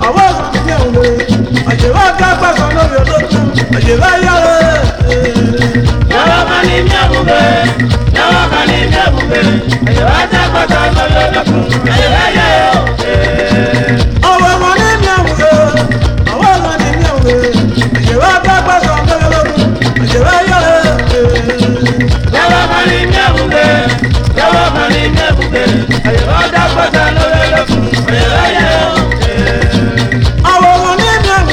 àwọn ọ̀sán ní ẹ̀wọ̀n àjẹwà kápá kan lórí olókùn àjẹwà yára. Yàrá kan ní mẹ́bùbẹ́, yàrá kan ní mẹ́bùbẹ́, àjẹwà kápá kan lórí olókùn àjẹwà yára. Ọwọ́ ọmọ ní ẹ̀wọ̀n àwọn ọ̀sán ní ẹ̀wọ̀n àjẹwà kápá kan lórí olókùn àjẹwà yára. Yàrá kan ní mẹ́bùbẹ́, yàrá kan ní mẹ́bùbẹ́, àjẹwà kápá kan lórí olókùn àjẹwà yára. Àwọn ọmọ ní ẹ̀wọ̀n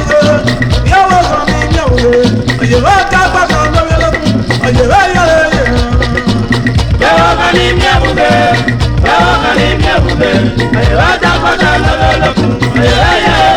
yàwó ọ̀sán ní ẹ̀wọ̀n àjẹwà kápá kan lórí olókùn àjẹwà yára. Yàrá kan ní mẹ́bùbẹ́, yàrá kan ní mẹ́bùbẹ́, àjẹwà kápá kan lórí olókùn àjẹwà yára.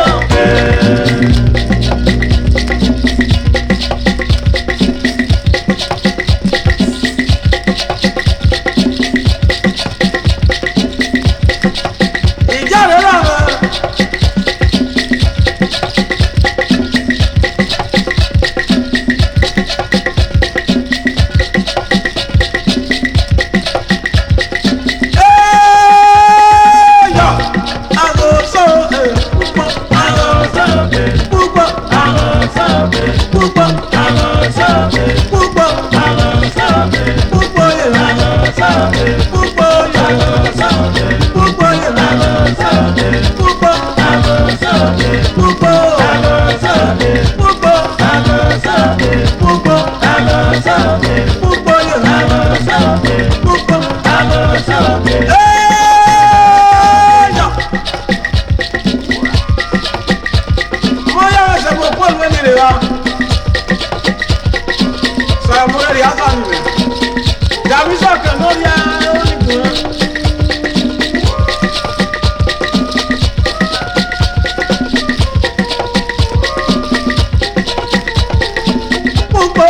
Pupo,